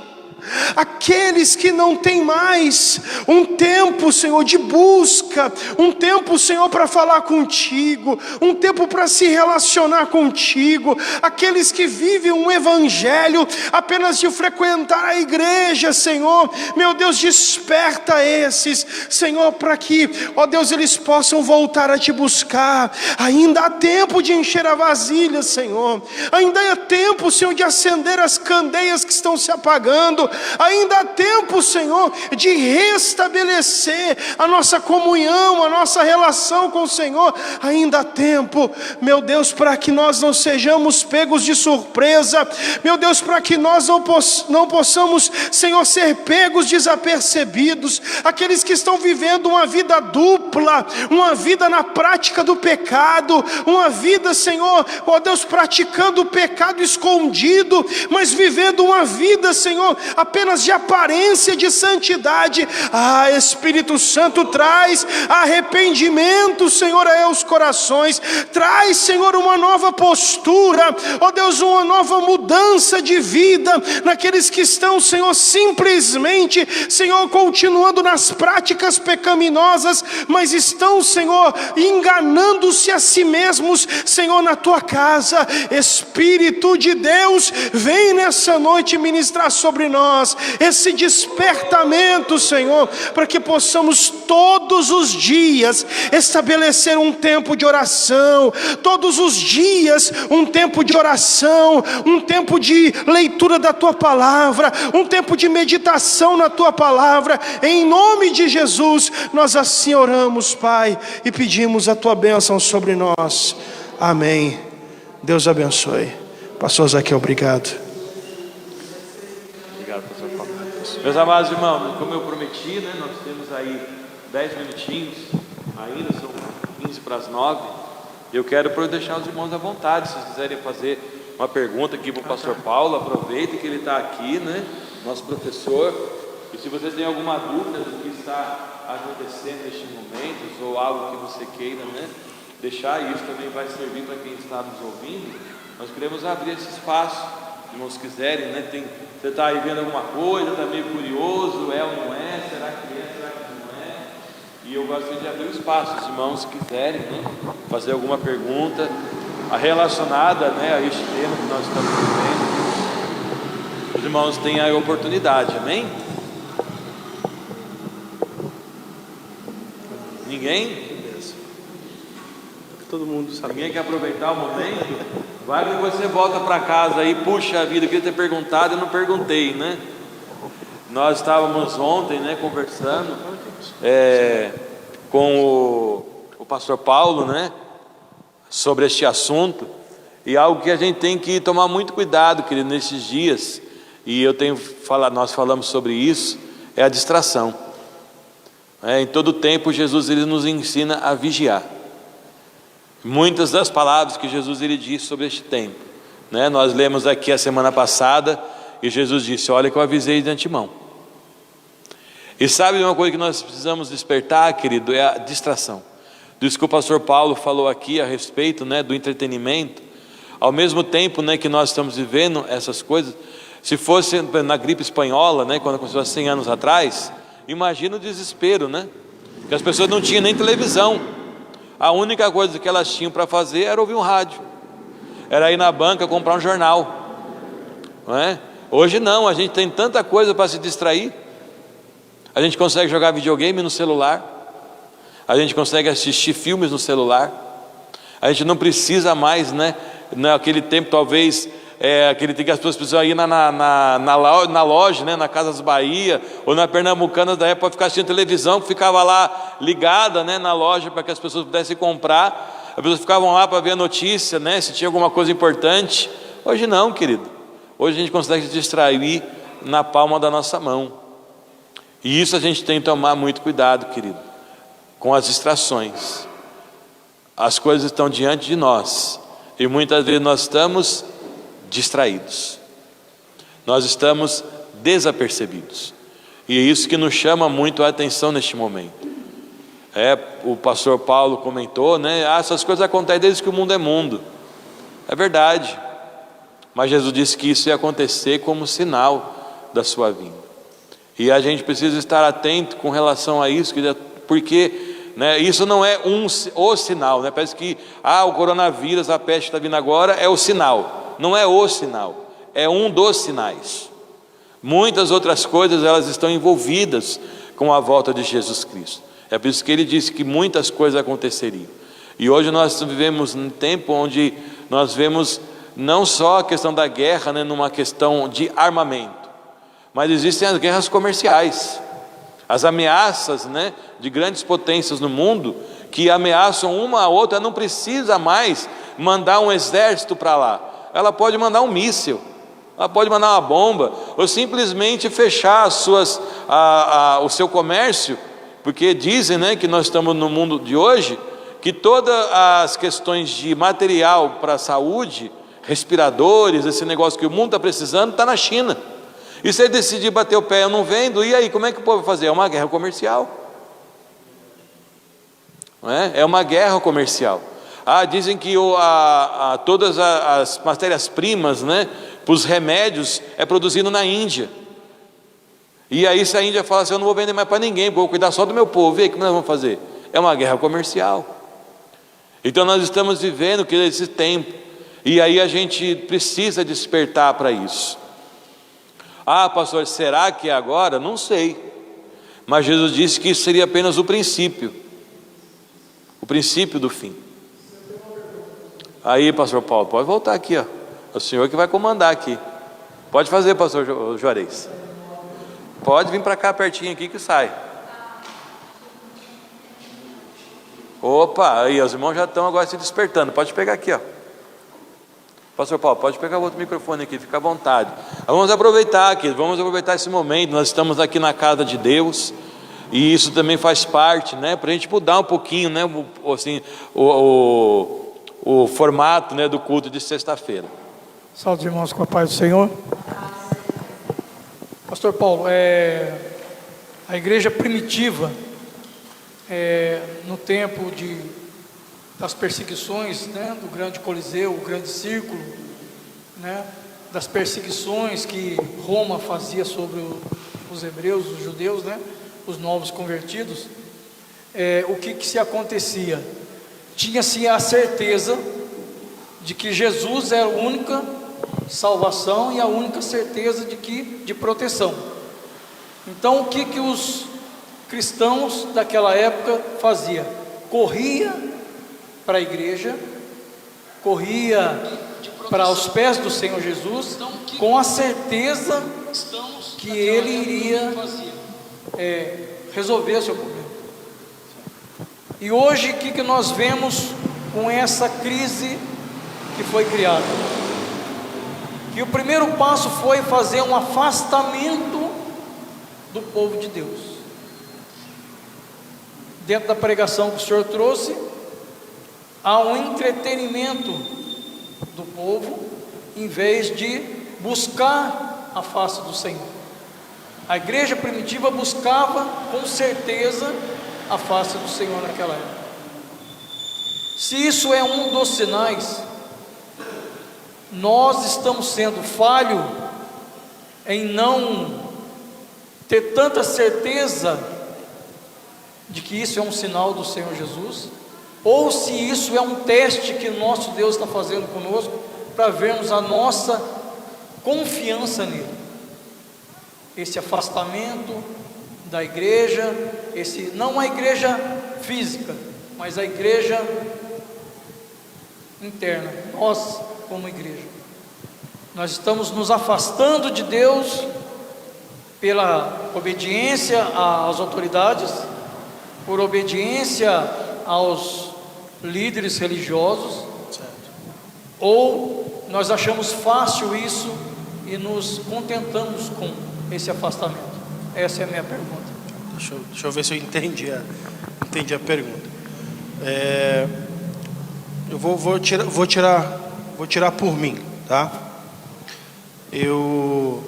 aqueles que não têm mais um tempo, Senhor, de busca, um tempo, Senhor, para falar contigo, um tempo para se relacionar contigo, aqueles que vivem um evangelho apenas de frequentar a igreja, Senhor, meu Deus, desperta esses, Senhor, para que, ó Deus, eles possam voltar a te buscar. Ainda há tempo de encher a vasilha, Senhor, ainda há tempo, Senhor, de acender as candeias que estão se apagando, ainda há tempo, Senhor, de restabelecer a nossa comunhão, a nossa relação com o Senhor. Ainda há tempo, meu Deus, para que nós não sejamos pegos de surpresa, meu Deus, para que nós não possamos, Senhor, ser pegos desapercebidos. Aqueles que estão vivendo uma vida dupla, uma vida na prática do pecado, uma vida, Senhor, ó Deus, praticando o pecado escondido, mas vivendo uma vida, Senhor, apenas de aparência de santidade. Espírito Santo, traz arrependimento, Senhor, aos corações, traz, Senhor, uma nova postura, ó Deus, uma nova mudança de vida naqueles que estão, Senhor, simplesmente, Senhor, continuando nas práticas pecaminosas, mas estão, Senhor, enganando-se a si mesmos, Senhor, na tua casa. Espírito de Deus, vem nessa noite ministrar sobre nós esse despertamento, Senhor, para que possamos todos os dias estabelecer um tempo de oração, todos os dias um tempo de oração, um tempo de leitura da tua palavra, um tempo de meditação na tua palavra. Em nome de Jesus, nós assim oramos, Pai, e pedimos a tua bênção sobre nós. Amém. Deus abençoe. Pastor Zaqueu, obrigado. Obrigado, pastor Paulo. Meus amados irmãos, como eu prometi, né, nós temos aí 10 minutinhos, ainda são 15 para as 9. Eu quero deixar os irmãos à vontade, se vocês quiserem fazer uma pergunta aqui para o pastor Paulo, aproveitem que ele está aqui, né, nosso professor. E se vocês têm alguma dúvida do que está está acontecendo neste momento, ou algo que você queira, né, deixar, isso também vai servir para quem está nos ouvindo. Nós queremos abrir esse espaço, se irmãos quiserem, né? Você está aí vendo alguma coisa, está meio curioso, é ou não é, será que não é? E eu gostaria de abrir o espaço, se irmãos quiserem, né, fazer alguma pergunta relacionada, né, a este tema que nós estamos vivendo. Os irmãos têm a oportunidade, amém? Ninguém? Todo mundo sabe. Ninguém quer aproveitar o momento? Vai que você volta para casa aí, puxa vida, eu queria ter perguntado, eu não perguntei, né? Nós estávamos ontem, né, conversando com o pastor Paulo, né, sobre este assunto, e algo que a gente tem que tomar muito cuidado, querido, nesses dias, e nós falamos sobre isso, é a distração. Em todo tempo Jesus ele nos ensina a vigiar. Muitas das palavras que Jesus ele disse sobre este tempo, né? Nós lemos aqui a semana passada e Jesus disse: olha que eu avisei de antemão. E sabe uma coisa que nós precisamos despertar, querido, é a distração. Disso que o pastor Paulo falou aqui a respeito, né, do entretenimento. Ao mesmo tempo, né, que nós estamos vivendo essas coisas, se fosse na gripe espanhola, né, quando aconteceu há 100 anos atrás, imagina o desespero, né? Que as pessoas não tinham nem televisão. A única coisa que elas tinham para fazer era ouvir um rádio, era ir na banca comprar um jornal, não é? Hoje não, a gente tem tanta coisa para se distrair. A gente consegue jogar videogame no celular, a gente consegue assistir filmes no celular, a gente não precisa mais, né? Naquele tempo talvez, aquele tempo que as pessoas precisam ir na loja, né? Na Casas Bahia ou na Pernambucana da época, ficar assistindo televisão, que ficava lá ligada, né, na loja para que as pessoas pudessem comprar. As pessoas ficavam lá para ver a notícia, né, se tinha alguma coisa importante. Hoje não, querido. Hoje a gente consegue se distrair na palma da nossa mão. E isso a gente tem que tomar muito cuidado, querido, com as distrações. As coisas estão diante de nós e muitas vezes nós estamos distraídos, nós estamos desapercebidos, e é isso que nos chama muito a atenção neste momento. O pastor Paulo comentou, né? Essas coisas acontecem desde que o mundo é mundo. É verdade, mas Jesus disse que isso ia acontecer como sinal da sua vinda, e a gente precisa estar atento com relação a isso, porque, né, isso não é o sinal, né? Parece que o coronavírus, a peste está vindo agora, é o sinal. Não é o sinal, é um dos sinais. Muitas outras coisas elas estão envolvidas com a volta de Jesus Cristo. É por isso que ele disse que muitas coisas aconteceriam. E hoje nós vivemos num tempo onde nós vemos não só a questão da guerra, né, numa questão de armamento, mas existem as guerras comerciais, as ameaças, né, de grandes potências no mundo que ameaçam uma a outra. Não precisa mais mandar um exército para lá. Ela pode mandar um míssil, ela pode mandar uma bomba, ou simplesmente fechar o seu comércio, porque dizem, né, que nós estamos no mundo de hoje, que todas as questões de material para a saúde, respiradores, esse negócio que o mundo está precisando, está na China. E se ele decidir bater o pé, eu não vendo, e aí, como é que o povo vai fazer? É uma guerra comercial, não é? É uma guerra comercial. Dizem que todas as matérias-primas, né, para os remédios é produzido na Índia. E aí se a Índia fala assim: eu não vou vender mais para ninguém, vou cuidar só do meu povo, e aí, como nós vamos fazer? É uma guerra comercial. Então nós estamos vivendo esse tempo, e aí a gente precisa despertar para isso. Pastor, será que é agora? Não sei, mas Jesus disse que isso seria apenas o princípio do fim. Aí, pastor Paulo, pode voltar aqui, ó. É o senhor que vai comandar aqui. Pode fazer, pastor Juarez. Pode vir para cá pertinho aqui que sai. Opa, aí os irmãos já estão agora se despertando. Pode pegar aqui, ó. Pastor Paulo, pode pegar o outro microfone aqui, fica à vontade. Vamos aproveitar aqui, vamos aproveitar esse momento. Nós estamos aqui na casa de Deus, e isso também faz parte, né, para a gente mudar um pouquinho, né, assim, o formato, né, do culto de sexta-feira. Salve, irmãos, com a paz do Senhor. Pastor Paulo, A igreja primitiva, no tempo das perseguições, né, do grande Coliseu, o grande círculo, né, das perseguições que Roma fazia sobre os hebreus, os judeus, né, os novos convertidos, o que se acontecia? Tinha-se a certeza de que Jesus era a única salvação e a única certeza de proteção. Então o que os cristãos daquela época faziam? Corria para a igreja, corria para os pés do Senhor Jesus, com a certeza que Ele iria resolver o seu problema. E hoje o que nós vemos com essa crise que foi criada? Que o primeiro passo foi fazer um afastamento do povo de Deus. Dentro da pregação que o Senhor trouxe, há um entretenimento do povo, em vez de buscar a face do Senhor. A igreja primitiva buscava com certeza a face do Senhor naquela época. Se isso é um dos sinais, nós estamos sendo falhos em não ter tanta certeza de que isso é um sinal do Senhor Jesus, ou se isso é um teste que nosso Deus está fazendo conosco, para vermos a nossa confiança nele. Esse afastamento da igreja, não a igreja física, mas a igreja interna, nós como igreja, nós estamos nos afastando de Deus pela obediência às autoridades, por obediência aos líderes religiosos, ou nós achamos fácil isso e nos contentamos com esse afastamento. Essa é a minha pergunta. Deixa eu ver se eu entendi a pergunta. Eu vou tirar por mim, tá? Eu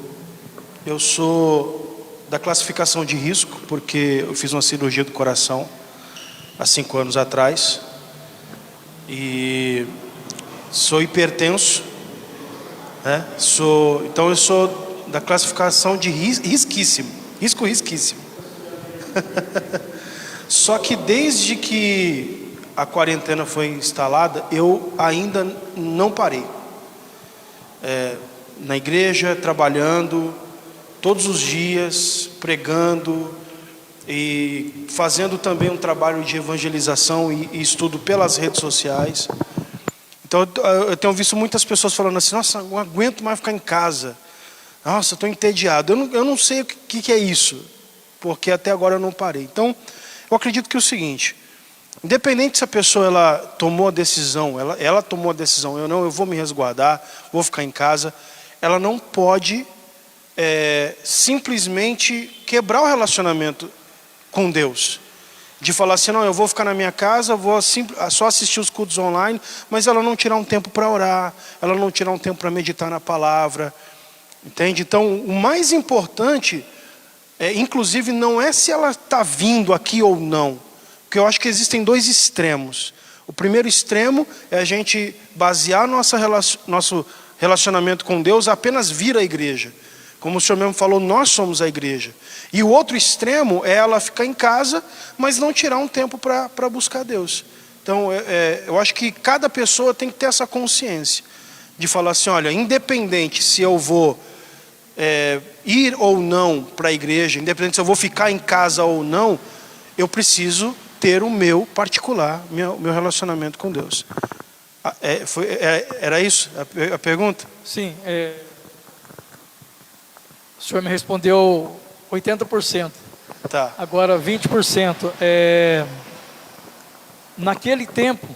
sou da classificação de risco, porque eu fiz uma cirurgia do coração há 5 anos atrás, e sou hipertenso, né? Então eu sou da classificação de risquíssimo. Só que desde que a quarentena foi instalada, eu ainda não parei. Na igreja, trabalhando todos os dias, pregando e fazendo também um trabalho de evangelização e estudo pelas redes sociais. Então eu tenho visto muitas pessoas falando assim: nossa, eu não aguento mais ficar em casa, nossa, eu estou entediado. Eu não sei o que é isso, porque até agora eu não parei. Então eu acredito que é o seguinte: independente se a pessoa ela tomou a decisão, ela tomou a decisão, eu vou me resguardar, vou ficar em casa, ela não pode simplesmente quebrar o relacionamento com Deus, de falar assim: não, eu vou ficar na minha casa, vou só assistir os cultos online, mas ela não tirar um tempo para orar, ela não tirar um tempo para meditar na palavra, entende? Então o mais importante, inclusive, não é se ela está vindo aqui ou não, porque eu acho que existem 2 extremos. O primeiro extremo é a gente basear nosso relacionamento com Deus apenas vir à igreja. Como o senhor mesmo falou, nós somos a igreja. E o outro extremo é ela ficar em casa, mas não tirar um tempo para buscar Deus. Então eu acho que cada pessoa tem que ter essa consciência de falar assim: olha, independente se eu vou ir ou não para a igreja, independente se eu vou ficar em casa ou não, eu preciso ter o meu particular, meu relacionamento com Deus. Era isso a pergunta? Sim, o senhor me respondeu 80%. Tá. Agora 20%. Naquele tempo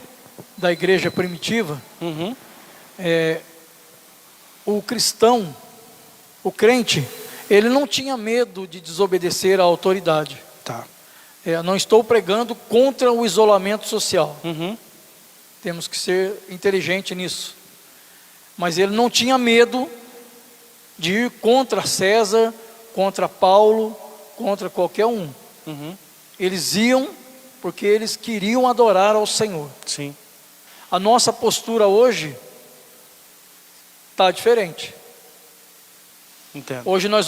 da igreja primitiva, o cristão, o crente, ele não tinha medo de desobedecer à autoridade. Tá. Não estou pregando contra o isolamento social. Temos que ser inteligente nisso. Mas ele não tinha medo de ir contra César, contra Paulo, contra qualquer um. Eles iam porque eles queriam adorar ao Senhor. Sim. A nossa postura hoje está diferente. Entendo. Hoje nós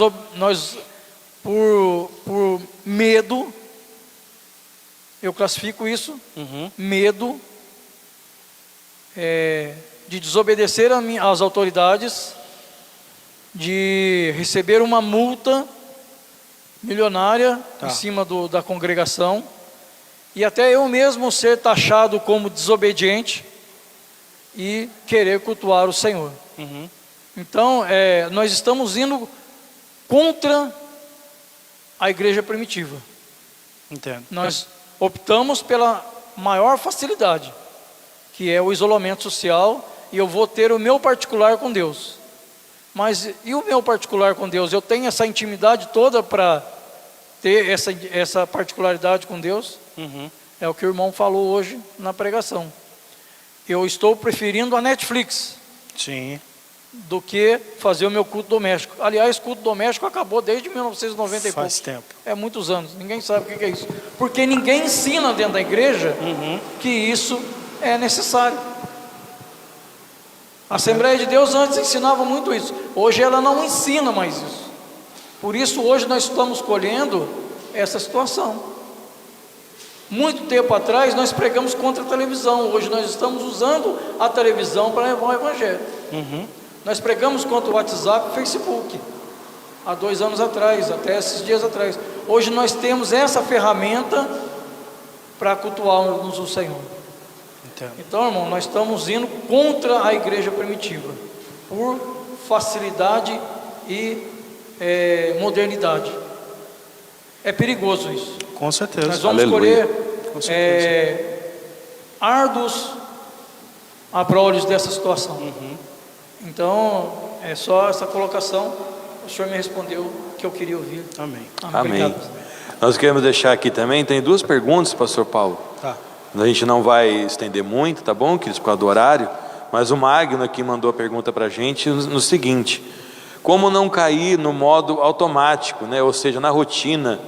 por medo, eu classifico isso, medo de desobedecer às autoridades, de receber uma multa milionária em cima da congregação, e até eu mesmo ser taxado como desobediente e querer cultuar o Senhor. Então, nós estamos indo contra a igreja primitiva. Entendo. Nós optamos pela maior facilidade, que é o isolamento social, e eu vou ter o meu particular com Deus. Mas e o meu particular com Deus? Eu tenho essa intimidade toda para ter essa particularidade com Deus? É o que o irmão falou hoje na pregação. Eu estou preferindo a Netflix. Sim. Do que fazer o meu culto doméstico. Aliás, culto doméstico acabou desde 1990 e pouco. Faz tempo. É muitos anos. Ninguém sabe o que é isso. Porque ninguém ensina dentro da igreja que isso é necessário. A Assembleia de Deus antes ensinava muito isso. Hoje ela não ensina mais isso. Por isso hoje nós estamos colhendo essa situação. Muito tempo atrás nós pregamos contra a televisão. Hoje nós estamos usando a televisão para levar o evangelho. Nós pregamos contra o WhatsApp e o Facebook há 2 anos atrás, até esses dias atrás. Hoje nós temos essa ferramenta para cultuarmos o Senhor. Entendo. Então, irmão, nós estamos indo contra a igreja primitiva por facilidade e modernidade. É perigoso isso. Com certeza. Nós vamos Aleluia. colher árduos abrolhos dessa situação. Então, é só essa colocação. O senhor me respondeu o que eu queria ouvir. Amém. Amém. Obrigado. Nós queremos deixar aqui também, tem 2 perguntas, pastor Paulo. Tá. A gente não vai estender muito, tá bom, queridos, por causa do horário. Mas o Magno aqui mandou a pergunta para a gente no seguinte: como não cair no modo automático, né? Ou seja, na rotina,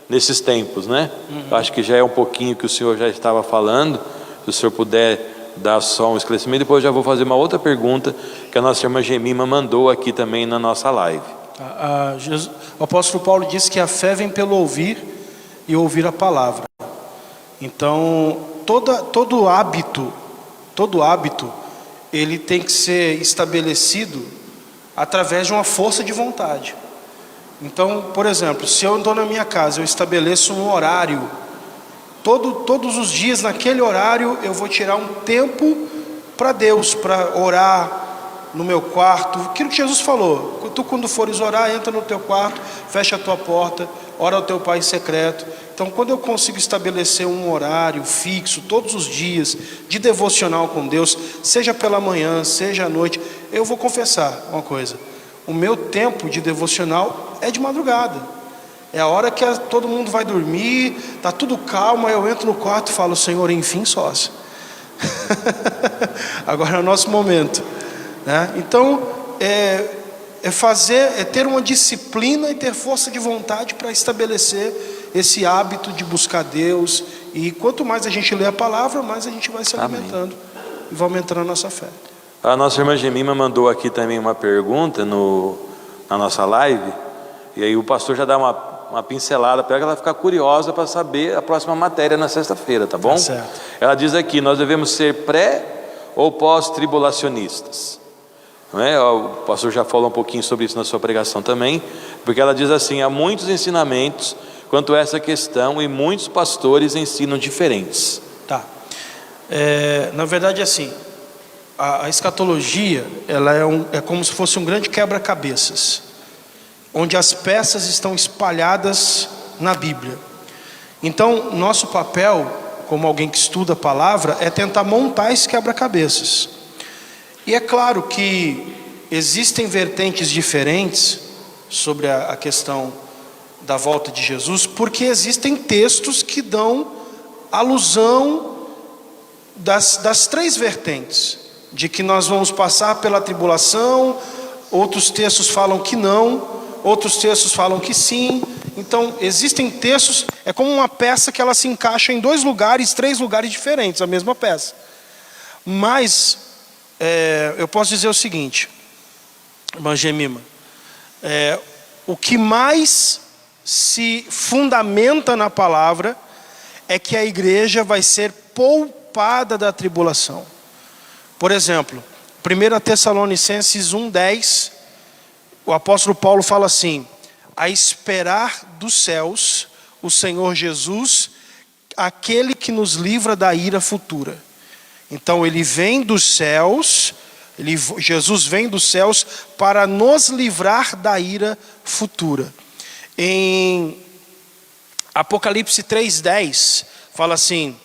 nesses tempos, né? Eu acho que já é um pouquinho que o senhor já estava falando. Se o senhor puder dar só um esclarecimento, depois eu já vou fazer uma outra pergunta que a nossa irmã Gemima mandou aqui também na nossa live. O apóstolo Paulo disse que a fé vem pelo ouvir e ouvir a palavra. Então, todo hábito, ele tem que ser estabelecido através de uma força de vontade. Então, por exemplo, se eu estou na minha casa, eu estabeleço um horário, todos os dias naquele horário eu vou tirar um tempo para Deus, para orar no meu quarto, aquilo que Jesus falou: tu quando fores orar, entra no teu quarto, fecha a tua porta, ora ao teu Pai em secreto. Então, quando eu consigo estabelecer um horário fixo, todos os dias, de devocional com Deus, seja pela manhã, seja à noite, eu vou confessar uma coisa: o meu tempo de devocional é de madrugada. É a hora que todo mundo vai dormir, está tudo calmo, aí eu entro no quarto e falo: Senhor, enfim, sócio. Agora é o nosso momento, né? Então, ter uma disciplina e ter força de vontade para estabelecer esse hábito de buscar Deus. E quanto mais a gente lê a palavra, mais a gente vai se alimentando e vai aumentando a nossa fé. A nossa irmã Gemima mandou aqui também uma pergunta na nossa live, e aí o pastor já dá uma pincelada para ela ficar curiosa para saber a próxima matéria na sexta-feira, tá bom? Tá certo. Ela diz aqui: nós devemos ser pré ou pós-tribulacionistas? Não é? O pastor já falou um pouquinho sobre isso na sua pregação também, porque ela diz assim: há muitos ensinamentos quanto a essa questão e muitos pastores ensinam diferentes. Tá. Na verdade, assim, a escatologia, ela é como se fosse um grande quebra-cabeças, onde as peças estão espalhadas na Bíblia. Então, nosso papel, como alguém que estuda a palavra, é tentar montar esse quebra-cabeças. E é claro que existem vertentes diferentes sobre a questão da volta de Jesus, porque existem textos que dão alusão das 3 vertentes, de que nós vamos passar pela tribulação. Outros textos falam que não, outros textos falam que sim, Então, existem textos, é como uma peça que ela se encaixa em 2 lugares, 3 lugares diferentes, a mesma peça. Mas, eu posso dizer o seguinte, irmã Gemima, o que mais se fundamenta na palavra é que a igreja vai ser poupada da tribulação. Por exemplo, 1 Tessalonicenses 1:10, o apóstolo Paulo fala assim: a esperar dos céus o Senhor Jesus, aquele que nos livra da ira futura. Então ele vem dos céus, Jesus vem dos céus para nos livrar da ira futura. Em Apocalipse 3:10 fala assim: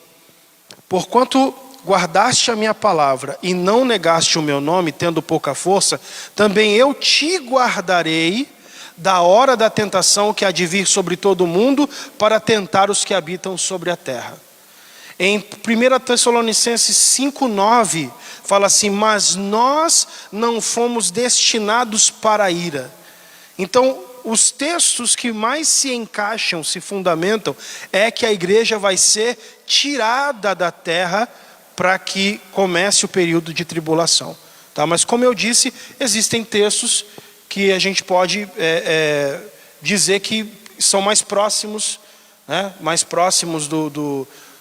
porquanto guardaste a minha palavra e não negaste o meu nome, tendo pouca força, também eu te guardarei da hora da tentação que há de vir sobre todo o mundo, para tentar os que habitam sobre a terra. Em 1 Tessalonicenses 5:9 fala assim: mas nós não fomos destinados para a ira. Então, os textos que mais se encaixam, se fundamentam, é que a igreja vai ser tirada da terra para que comece o período de tribulação. Tá? Mas como eu disse, existem textos que a gente pode dizer que são mais próximos, né? Mais próximos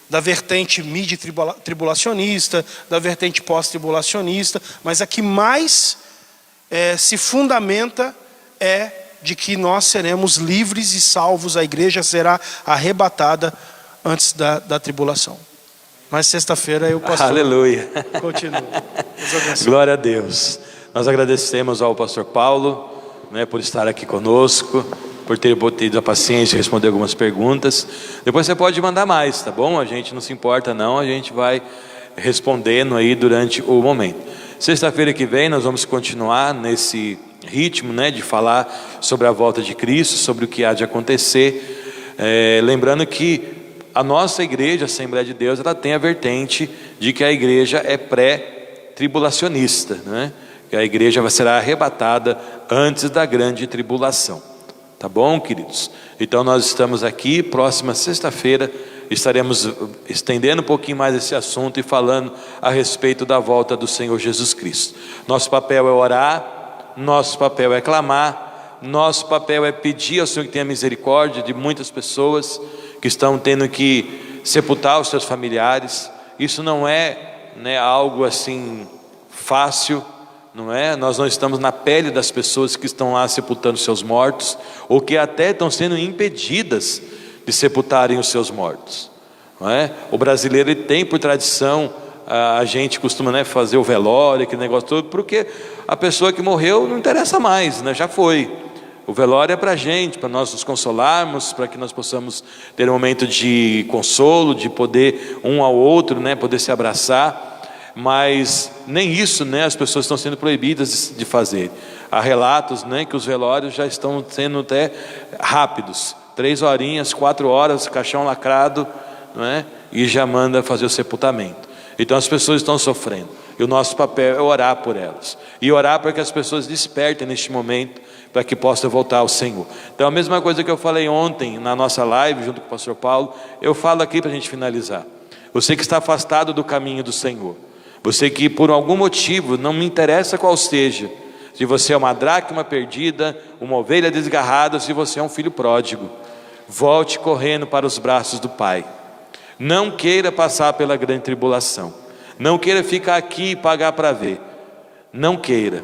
da vertente mid-tribulacionista, da vertente pós-tribulacionista, mas a que mais se fundamenta é de que nós seremos livres e salvos, a igreja será arrebatada antes da tribulação. Mas sexta-feira eu pastor. Aleluia. Continua. Glória a Deus. Nós agradecemos ao pastor Paulo, né, por estar aqui conosco, por ter tido a paciência de responder algumas perguntas. Depois você pode mandar mais, tá bom? A gente não se importa não, a gente vai respondendo aí durante o momento. Sexta-feira que vem nós vamos continuar nesse ritmo, né, de falar sobre a volta de Cristo, sobre o que há de acontecer. Lembrando que a nossa igreja, a Assembleia de Deus, ela tem a vertente de que a igreja é pré-tribulacionista, né? Que a igreja será arrebatada antes da grande tribulação. Tá bom, queridos? Então nós estamos aqui, próxima sexta-feira, estaremos estendendo um pouquinho mais esse assunto e falando a respeito da volta do Senhor Jesus Cristo. Nosso papel é orar, nosso papel é clamar, nosso papel é pedir ao Senhor que tenha misericórdia de muitas pessoas que estão tendo que sepultar os seus familiares. Isso não é, né, algo assim fácil, não é? Nós não estamos na pele das pessoas que estão lá sepultando seus mortos, ou que até estão sendo impedidas de sepultarem os seus mortos, não é? O brasileiro, ele tem por tradição, a gente costuma, né, fazer o velório, aquele negócio todo, porque a pessoa que morreu não interessa mais, né? Já foi. O velório é para a gente, para nós nos consolarmos, para que nós possamos ter um momento de consolo, de poder um ao outro, né, poder se abraçar. Mas nem isso, né, as pessoas estão sendo proibidas de fazer. Há relatos, né, que os velórios já estão sendo até rápidos, 3 horinhas, 4 horas, caixão lacrado, não é? E já manda fazer o sepultamento. Então as pessoas estão sofrendo, e o nosso papel é orar por elas, e orar para que as pessoas despertem neste momento, para que possa voltar ao Senhor. Então a mesma coisa que eu falei ontem na nossa live junto com o pastor Paulo, eu falo aqui para a gente finalizar. Você que está afastado do caminho do Senhor, você que por algum motivo, não me interessa qual seja, se você é uma dracma perdida, uma ovelha desgarrada, se você é um filho pródigo, volte correndo para os braços do Pai. Não queira passar pela grande tribulação, não queira ficar aqui e pagar para ver, não queira.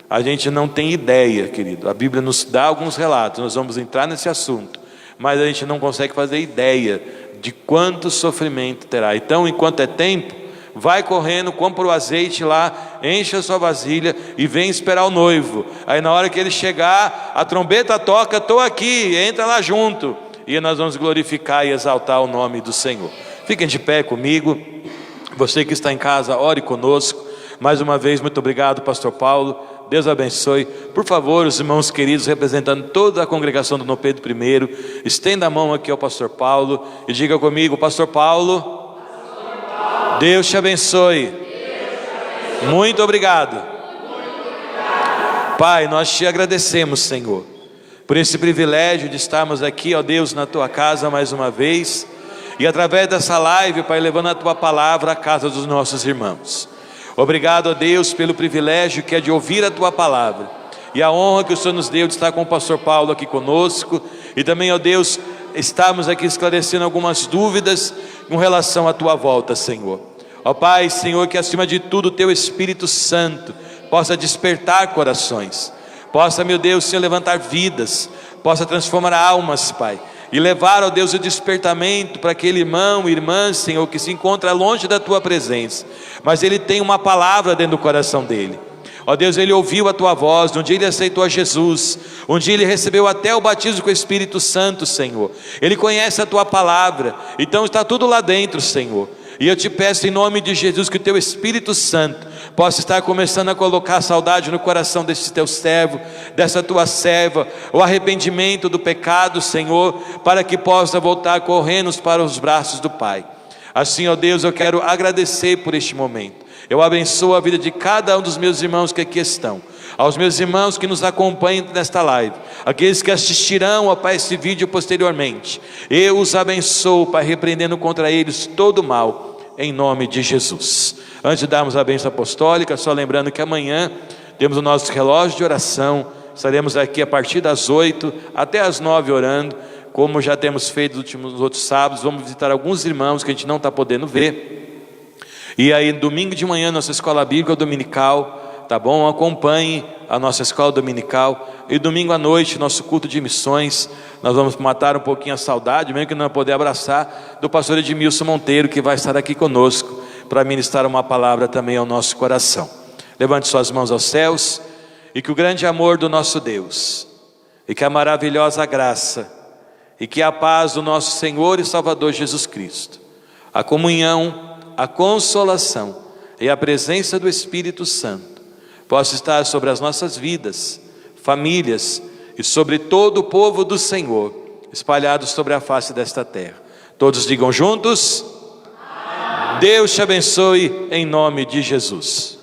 A gente não tem ideia, querido, a Bíblia nos dá alguns relatos, nós vamos entrar nesse assunto, mas a gente não consegue fazer ideia de quanto sofrimento terá. Então, enquanto é tempo, vai correndo, compra o azeite lá, enche a sua vasilha e vem esperar o noivo. Aí na hora que ele chegar, a trombeta toca, estou aqui, entra lá junto, e nós vamos glorificar e exaltar o nome do Senhor. Fiquem de pé comigo. Você que está em casa, ore conosco. Mais uma vez, muito obrigado, pastor Paulo. Deus abençoe. Por favor, os irmãos queridos, representando toda a congregação do Dom Pedro I, estenda a mão aqui ao pastor Paulo e diga comigo: pastor Paulo, Deus te abençoe. Muito obrigado. Pai, nós te agradecemos, Senhor, por esse privilégio de estarmos aqui, ó Deus, na Tua casa mais uma vez, e através dessa live, Pai, levando a Tua palavra à casa dos nossos irmãos. Obrigado, ó Deus, pelo privilégio que é de ouvir a Tua palavra, e a honra que o Senhor nos deu de estar com o pastor Paulo aqui conosco, e também, ó Deus, estamos aqui esclarecendo algumas dúvidas com relação à Tua volta, Senhor. Ó Pai, Senhor, que acima de tudo o Teu Espírito Santo possa despertar corações, possa, meu Deus, Senhor, levantar vidas, possa transformar almas, Pai, e levar, ó Deus, o despertamento para aquele irmão, irmã, Senhor, que se encontra longe da Tua presença, mas ele tem uma palavra dentro do coração dele. Ó Deus, ele ouviu a Tua voz, um dia ele aceitou a Jesus, um dia ele recebeu até o batismo com o Espírito Santo, Senhor. Ele conhece a Tua palavra, então está tudo lá dentro, Senhor. E eu te peço em nome de Jesus que o Teu Espírito Santo possa estar começando a colocar saudade no coração desse Teu servo, dessa Tua serva, o arrependimento do pecado, Senhor, para que possa voltar correndo para os braços do Pai. Assim, ó Deus, eu quero agradecer por este momento. Eu abençoo a vida de cada um dos meus irmãos que aqui estão, aos meus irmãos que nos acompanham nesta live, aqueles que assistirão, ó Pai, esse vídeo posteriormente. Eu os abençoo, Pai, repreendendo contra eles todo o mal, em nome de Jesus. Antes de darmos a bênção apostólica, só lembrando que amanhã temos o nosso relógio de oração, estaremos aqui a partir das 8 até as 9 orando, como já temos feito nos outros sábados. Vamos visitar alguns irmãos que a gente não está podendo ver. E aí, domingo de manhã, nossa escola bíblica dominical, tá bom? Acompanhe a nossa escola dominical. E domingo à noite, nosso culto de missões, nós vamos matar um pouquinho a saudade, mesmo que não poder abraçar, do pastor Edmilson Monteiro, que vai estar aqui conosco, para ministrar uma palavra também ao nosso coração. Levante suas mãos aos céus, e que o grande amor do nosso Deus, e que a maravilhosa graça, e que a paz do nosso Senhor e Salvador Jesus Cristo, a comunhão, a consolação e a presença do Espírito Santo possa estar sobre as nossas vidas, famílias e sobre todo o povo do Senhor, espalhados sobre a face desta terra. Todos digam juntos: Deus te abençoe em nome de Jesus.